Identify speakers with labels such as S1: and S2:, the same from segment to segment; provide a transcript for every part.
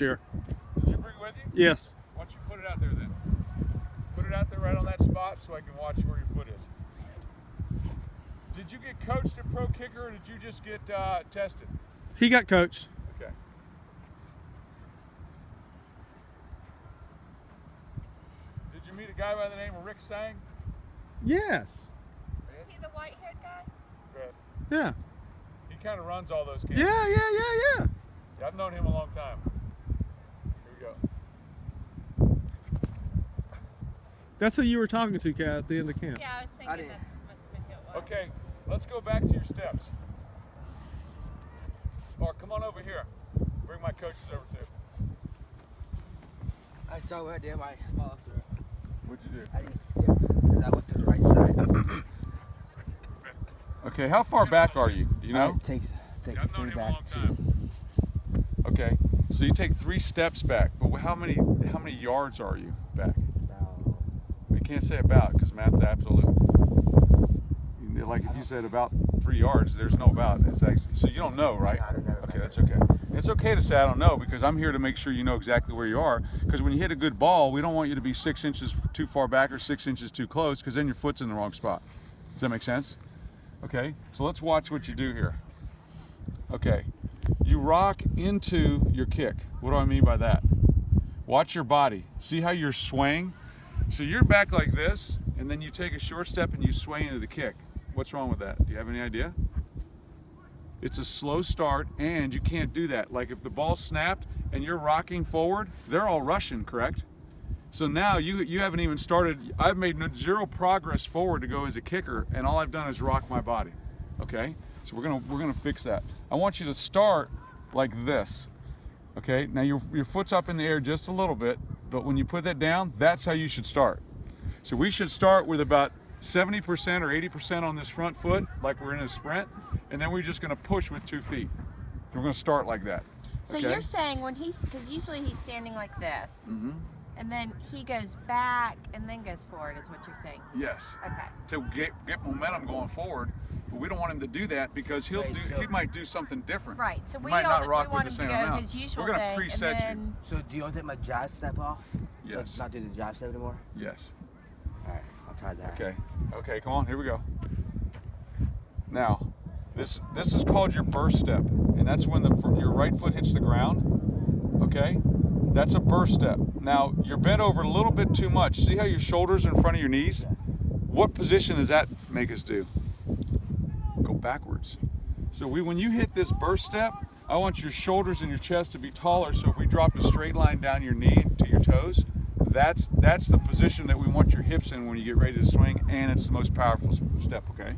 S1: Sure.
S2: Did you bring it with you?
S1: Yes.
S2: Why don't you put it out there then? Put it out there right on that spot so I can watch where your foot is. Did you get coached at Pro Kicker or did you just get tested?
S1: He got coached.
S2: Okay. Did you meet a guy by the name of Rick Sang?
S1: Yes.
S3: Is he the white-haired guy?
S2: Good.
S1: Yeah.
S2: He kind of runs all those camps.
S1: Yeah.
S2: Yeah, I've known him a long time. Here we go.
S1: That's who you were talking to, Kat, at the end of camp.
S3: Yeah, I was thinking that must have been who it was.
S2: Okay, let's go back to your steps. Mark, come on over here. Bring my coaches over too.
S4: I saw right there my follow through.
S2: What'd you do?
S4: I didn't skip because I went to the right side.
S2: Okay, how far back are you? Do you know?
S4: Take
S2: Yeah, I've known
S4: three
S2: him a
S4: back
S2: long
S4: to.
S2: time. Okay, so you take 3 steps back, but how many yards are you back?
S4: About,
S2: We can't say about because math's absolute. Like if you said about 3 yards, there's no about. It's actually so you don't know, right?
S4: I don't know.
S2: Okay, that's okay. It's okay to say I don't know because I'm here to make sure you know exactly where you are. Because when you hit a good ball, we don't want you to be 6 inches too far back or 6 inches too close because then your foot's in the wrong spot. Does that make sense? Okay, so let's watch what you do here. Okay, you rock into your kick. What do I mean by that? Watch your body. See how you're swaying? So you're back like this, and then you take a short step and you sway into the kick. What's wrong with that? Do you have any idea? It's a slow start, and you can't do that. Like if the ball snapped and you're rocking forward, they're all rushing, correct? So now you haven't even started. I've made zero progress forward to go as a kicker, and all I've done is rock my body. Okay? So we're gonna fix that. I want you to start like this. Okay? Now your foot's up in the air just a little bit, but when you put that down, that's how you should start. So we should start with about 70% or 80% on this front foot, like we're in a sprint, and then we're just gonna push with 2 feet. We're gonna start like that.
S3: So
S2: okay?
S3: you're saying when because usually he's standing like this,
S2: Mm-hmm.
S3: and then he goes back and then goes forward, is what you're saying?
S2: Yes.
S3: Okay.
S2: To get momentum going forward, but we don't want him to do that because he might do something different.
S3: Right. So
S2: He
S3: we
S2: might
S3: don't.
S2: not rock
S3: we want
S2: with
S3: him
S2: the
S3: to
S2: same
S3: go
S2: amount.
S3: his usual
S2: We're gonna
S3: thing,
S2: preset
S3: and then,
S4: So do you want to take my jab step off?
S2: Yes.
S4: Not do the jab step anymore?
S2: Yes.
S4: All right, I'll try that.
S2: Okay. Okay, come on, here we go. Now, this is called your burst step, and that's when your right foot hits the ground. Okay? That's a burst step. Now, you're bent over a little bit too much. See how your shoulders are in front of your knees? What position does that make us do? Go backwards. So when you hit this burst step, I want your shoulders and your chest to be taller, so if we dropped a straight line down your knee to your toes, that's the position that we want your hips in when you get ready to swing, and it's the most powerful step, okay?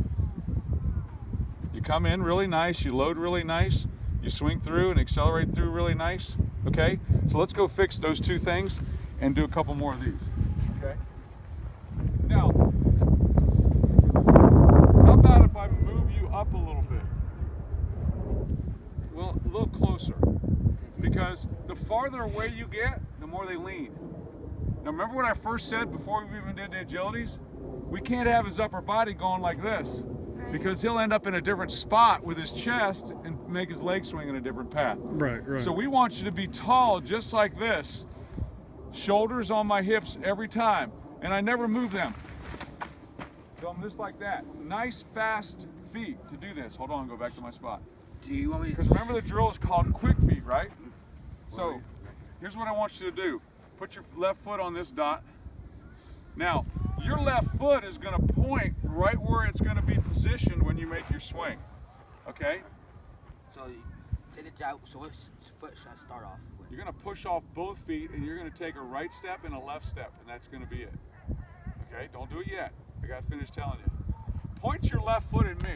S2: You come in really nice, you load really nice, you swing through and accelerate through really nice, okay? So let's go fix those 2 things and do a couple more of these, okay? Now, how about if I move you up a little bit? Well, a little closer, because the farther away you get, the more they lean. Now remember what I first said before we even did the agilities? We can't have his upper body going like this because he'll end up in a different spot with his chest and make his leg swing in a different path.
S1: Right.
S2: So we want you to be tall just like this. Shoulders on my hips every time. And I never move them. So I'm just like that. Nice fast feet to do this. Hold on, go back to my spot.
S4: Do you want me to?
S2: Because remember the drill is called quick feet, right? So here's what I want you to do. Put your left foot on this dot. Now, your left foot is going to point right where it's going to be positioned when you make your swing. Okay?
S4: So you take the jab. So what foot should I start off with?
S2: You're going to push off both feet and you're going to take a right step and a left step, and that's going to be it. Okay? Don't do it yet. I got to finish telling you. Point your left foot at me.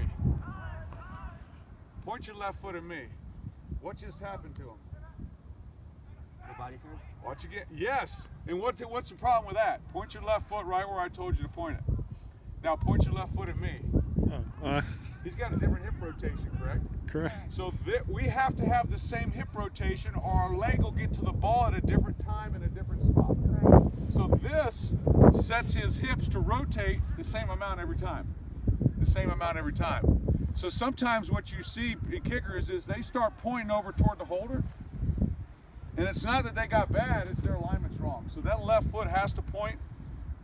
S2: Point your left foot at me. What just happened to him?
S4: The body through?
S2: Watch you get, yes. And what's the problem with that? Point your left foot right where I told you to point it. Now point your left foot at me. He's got a different hip rotation, correct?
S1: Correct.
S2: So we have to have the same hip rotation or our leg will get to the ball at a different time in a different spot. So this sets his hips to rotate the same amount every time. The same amount every time. So sometimes what you see in kickers is they start pointing over toward the holder. And it's not that they got bad, it's their alignment's wrong. So that left foot has to point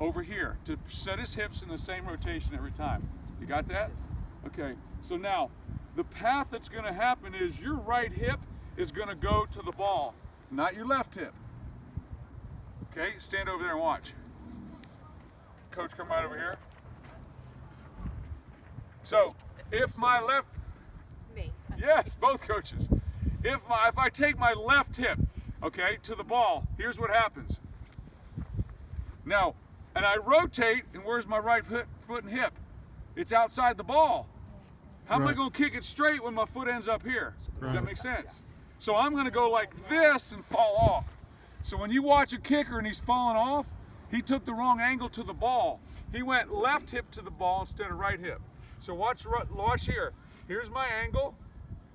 S2: over here to set his hips in the same rotation every time. You got that? Okay, so now the path that's going to happen is your right hip is going to go to the ball, not your left hip. Okay, stand over there and watch. Coach, come right over here. So if my left,
S3: Me.
S2: yes, both coaches. If I take my left hip, okay, to the ball, here's what happens. Now, and I rotate, and where's my right foot and hip? It's outside the ball. How am I
S1: Right.
S2: going to kick it straight when my foot ends up here? Does that
S1: Right.
S2: make sense? So I'm going to go like this and fall off. So when you watch a kicker and he's falling off, he took the wrong angle to the ball. He went left hip to the ball instead of right hip. So watch here. Here's my angle.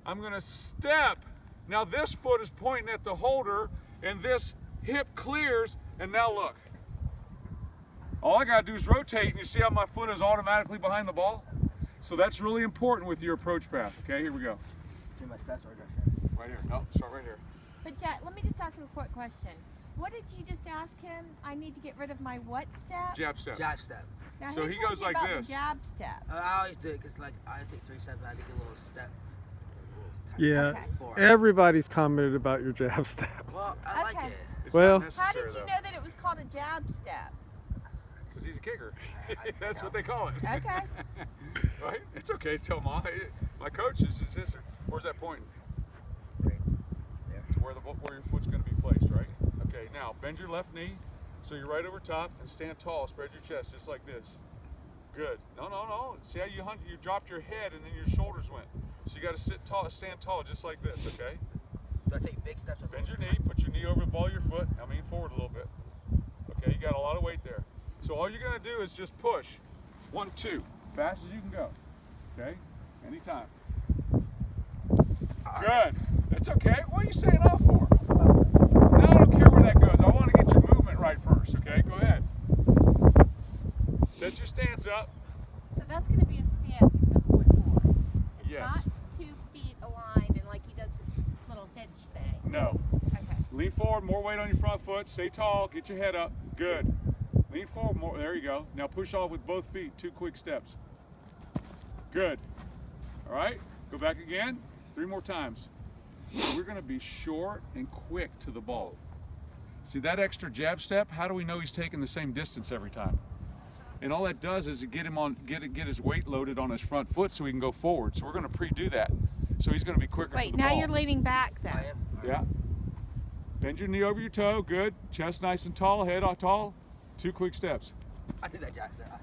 S2: I'm going to step. Now this foot is pointing at the holder, and this hip clears, and now look. All I got to do is rotate, and you see how my foot is automatically behind the ball? So that's really important with your approach path. Okay, here we go.
S4: Do my steps or direction?
S2: Right here. No, start right here.
S3: But Jack, let me just ask you a quick question. What did you just ask him? I need to get rid of my what step?
S2: Jab step.
S4: Jab step.
S3: Now,
S2: So
S3: who
S2: he
S3: told
S2: goes
S3: you
S2: like
S3: about
S2: this.
S3: The jab step.
S4: I always do it because like I take 3 steps, I take a little step.
S1: Yeah.
S3: Okay.
S4: Before.
S1: Everybody's commented about your jab step.
S4: Well, I like
S3: Okay.
S4: it.
S2: It's
S1: Well-
S2: not
S3: How
S2: necessary
S3: did you
S2: though,
S3: know that it was called a jab step?
S2: because he's a kicker.
S4: I
S2: That's
S4: know.
S2: what they call it.
S3: Okay.
S2: Right? It's okay. Tell my coach is his sister. Where's that pointing?
S4: Right there.
S2: To where your foot's going to be placed, right? Okay. Now bend your left knee, so you're right over top, and stand tall. Spread your chest just like this. Good. No. See how you dropped your head and then your shoulders went. So you got to sit tall, stand tall, just like this. Okay.
S4: Do I take big steps or
S2: Bend your
S4: little?
S2: knee. Put your knee over the ball of your foot. Now lean forward a little bit. Okay. You got a lot of weight there. So all you're going to do is just push. 1, 2. Fast as you can go. Okay. Anytime. Good. It's okay. What are you saying off for? Now I don't care where that goes. I want to get your movement right first. Okay. Go ahead. Set your stance up.
S3: So that's going to be a stance from this point forward. It's
S2: Yes.
S3: not 2 feet aligned and like he does this little hitch thing.
S2: No.
S3: Okay.
S2: Lean forward. More weight on your front foot. Stay tall. Get your head up. Good. Lean forward more. There you go. Now push off with both feet. 2 quick steps. Good. All right. Go back again. 3 more times. We're going to be short and quick to the ball. See that extra jab step? How do we know he's taking the same distance every time? And all that does is get him on, get his weight loaded on his front foot so he can go forward. So we're going to pre-do that. So he's going to be quicker to
S3: Wait,
S2: the
S3: now
S2: ball.
S3: you're leaning back then.
S4: I am.
S2: Yeah. Bend your knee over your toe. Good. Chest nice and tall. Head on tall. 2 quick steps.
S4: I did that jab step.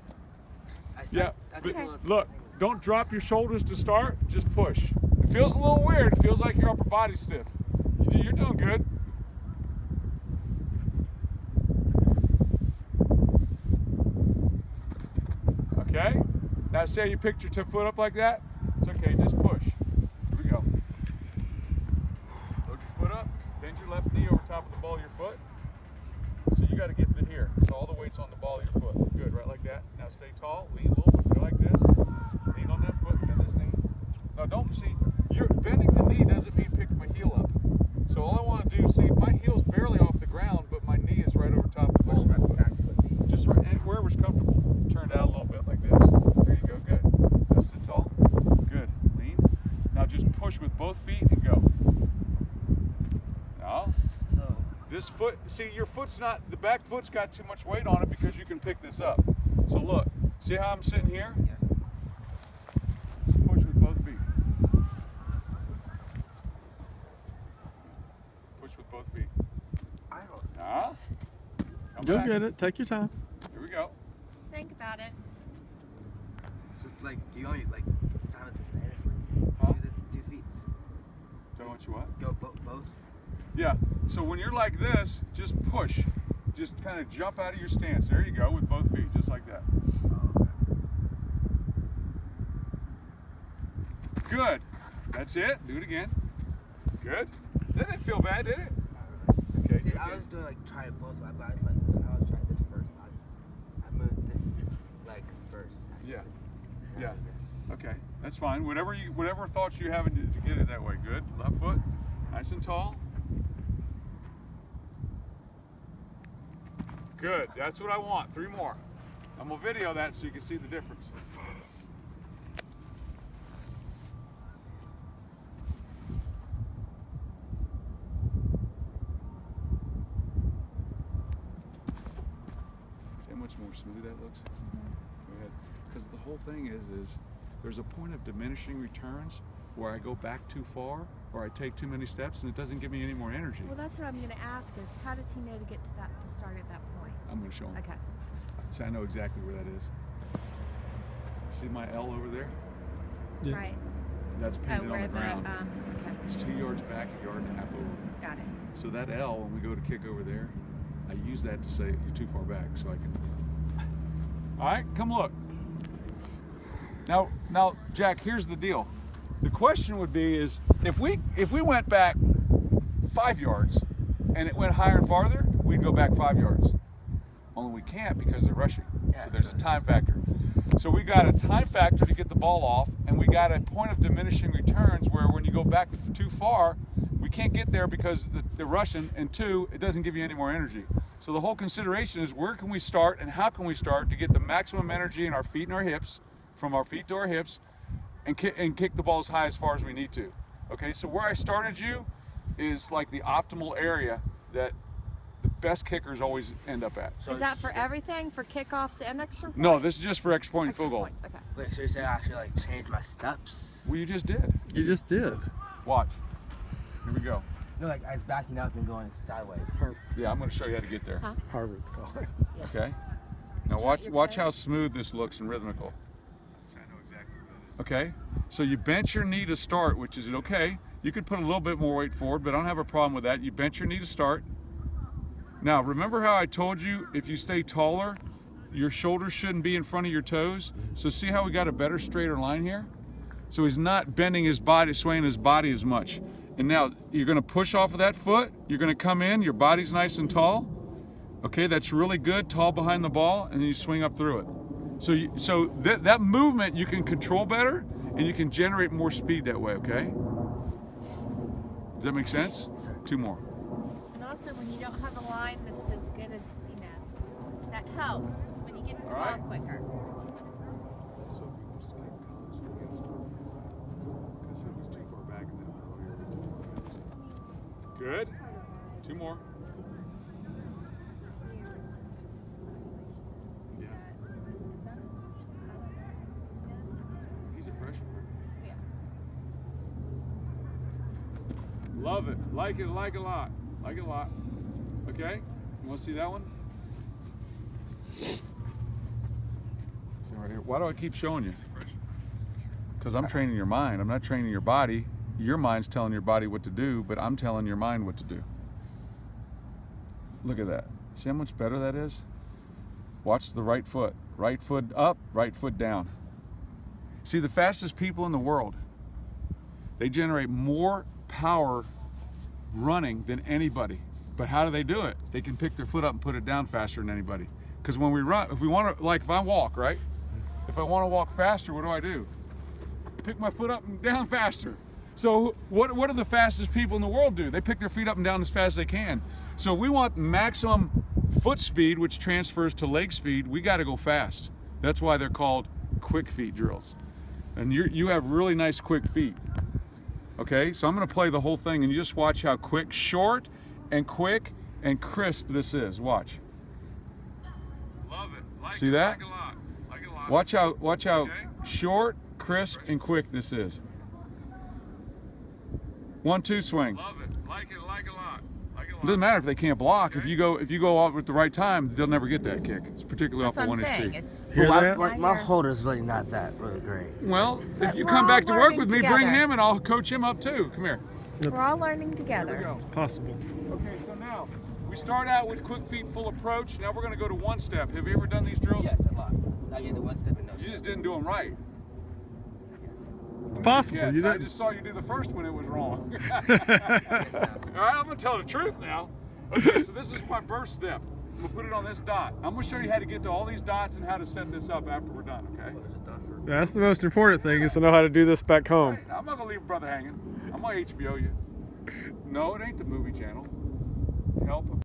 S2: Yeah.
S4: I
S2: But
S4: took a little-
S2: look, don't drop your shoulders to start. Just push. It feels a little weird. It feels like your upper body's stiff. You're doing good. Okay. Now say you picked your foot up like that. It's okay. Just push. Here we go. Load your foot up. Bend your left knee over top of the ball of your foot. So you got to get to here. So all the weight's on the ball of your foot. Good, right like that. Now stay tall, lean a little bit, go like this. Lean on that foot, bend this knee. No, don't see. You're bending the knee doesn't mean pick my heel up. So all I want to do, see, my heel's barely off the ground, but my knee is right over top of the
S4: Push
S2: ball.
S4: my back foot.
S2: Just right, and wherever's comfortable. Turn it out a little bit like this. There you go, good. That's it tall. Good. Lean. Now just push with both feet and go. Now.
S4: So
S2: This foot, see your foot's not, the back foot's got too much weight on it because you can pick this up. So look, see how I'm sitting here?
S4: yeah.
S2: Just push with both feet. Push with both feet.
S4: I don't.
S2: Now, come
S1: You'll
S2: back.
S1: get it. Take your time.
S2: Here we go.
S3: Just think about it.
S4: So, like, do you only like simultaneously?
S2: Huh?
S4: Do the 2 feet.
S2: Don't want you what?
S4: Go both.
S2: Yeah, so when you're like this, just push. Just kind of jump out of your stance. There you go, with both feet, just like that.
S4: Oh.
S2: Good. That's it. Do it again. Good. That didn't feel bad, did it? Okay,
S4: See,
S2: good,
S4: I
S2: good.
S4: was doing like trying both, but I was like, I was trying this first. I moved this like first. Actually.
S2: Yeah.
S4: Not
S2: Yeah.
S4: this.
S2: Okay, that's fine. Whatever thoughts you have to get it that way. Good. Left foot, nice and tall. Good. That's what I want. 3 more. I'm gonna video that so you can see the difference. See how much more smooth that looks? Go ahead. Because the whole thing is there's a point of diminishing returns where I go back too far or I take too many steps and it doesn't give me any more energy.
S3: Well, that's what I'm going to ask is how does he know to get to that, to start at that point?
S2: I'm gonna show him.
S3: Okay.
S2: See, I know exactly where that is. See my L over there?
S1: Yeah.
S3: Right.
S2: That's
S3: Oh,
S2: painted on
S3: where
S2: the ground.
S3: okay.
S2: It's 2 yards back, 1.5 yards over.
S3: Got it.
S2: So that L, when we go to kick over there, I use that to say you're too far back, so I can. All right, come look. Now, Jack. Here's the deal. The question would be: is if we went back 5 yards, and it went higher and farther, we'd go back 5 yards. Only we can't because they're rushing. So there's a time factor. So we got a time factor to get the ball off, and we got a point of diminishing returns where when you go back too far, we can't get there because they're rushing, and 2, it doesn't give you any more energy. So the whole consideration is where can we start and how can we start to get the maximum energy in our feet and our hips, from our feet to our hips, and kick the ball as high as far as we need to. Okay, so where I started you is like the optimal area that the best kickers always end up at.
S3: Is that for everything? For kickoffs and extra points?
S2: No, this is just for extra point and
S3: Extra
S2: field goal.
S3: points, okay.
S4: Wait, so you're saying I should like change my steps?
S2: Well, you just did.
S1: You just did.
S2: Watch. Here we go.
S4: No, like I was backing up and going sideways.
S2: Yeah, I'm going to show you how to get there.
S3: Huh?
S1: Harvard's calling.
S2: Okay. Now
S3: right,
S2: watch
S3: you're
S2: watch
S3: good.
S2: how smooth this looks and rhythmical. Okay. So you bench your knee to start, which is okay. You could put a little bit more weight forward, but I don't have a problem with that. You bench your knee to start. Now remember how I told you if you stay taller, your shoulders shouldn't be in front of your toes. So see how we got a better straighter line here? So he's not bending his body, swaying his body as much. And now you're going to push off of that foot. You're going to come in. Your body's nice and tall. Okay, that's really good. Tall behind the ball, and then you swing up through it. So that movement you can control better, and you can generate more speed that way. Okay. Does that make sense? 2 more.
S3: And also, when you don't have a line that's as good as, you know, that helps when you get to the
S2: All
S3: ball
S2: right.
S3: quicker.
S2: Good. 2 more. Yeah. He's a freshman.
S3: Yeah.
S2: Love it. Like it a lot. Like it a lot. Okay? You want to see that one? See right here. Why do I keep showing you? Because I'm training your mind. I'm not training your body. Your mind's telling your body what to do, but I'm telling your mind what to do. Look at that. See how much better that is? Watch the right foot. Right foot up, right foot down. See, the fastest people in the world, they generate more power running than anybody. But how do they do it? They can pick their foot up and put it down faster than anybody. Because when we run, if we want to, like if I walk, right? If I want to walk faster, what do? Pick my foot up and down faster. So what do the fastest people in the world do? They pick their feet up and down as fast as they can. So if we want maximum foot speed, which transfers to leg speed, we got to go fast. That's why they're called quick feet drills. And you have really nice quick feet. Okay, so I'm going to play the whole thing, and you just watch how quick, short, and quick and crisp this is. Watch. Love it. Like
S1: See that?
S2: Like a lot. Like it a lot. Watch how okay. Short, crisp, and quick this is. 1-2 swing. Love it. Like it a lot. Like it a lot.
S1: It doesn't matter if they can't block. Okay. If you go out at the right time, they'll never get that kick. It's particularly
S3: That's
S1: off
S3: what
S1: of
S3: I'm
S1: 1
S3: saying.
S1: HT.
S3: It's
S1: Hear that?
S4: My holder's really not that really great.
S1: Well, if you
S3: We're
S1: come
S3: all
S1: back to work
S3: learning
S1: with me, bring
S3: together.
S1: him and I'll coach him up too. Come here.
S3: we're all learning
S2: Here we
S3: together.
S2: go.
S1: Possible.
S2: Okay, so now we start out with quick feet full approach. Now we're going to go to 1 step. Have you ever done these drills?
S4: Yes, a lot. I get the 1 step and no
S2: You
S4: step.
S2: just didn't do them right.
S1: Possible.
S2: Yes,
S1: You
S2: I
S1: didn't.
S2: just saw you do the first one. It was wrong. All right, I'm going to tell the truth now. Okay, so this is my burst step. I'm going to put it on this dot. I'm going to show you how to get to all these dots and how to set this up after we're done, okay?
S1: That's the most important thing is to know how to do this back home.
S2: Right, I'm not going to leave brother hanging. I'm going to HBO you. No, it ain't the movie channel. Help.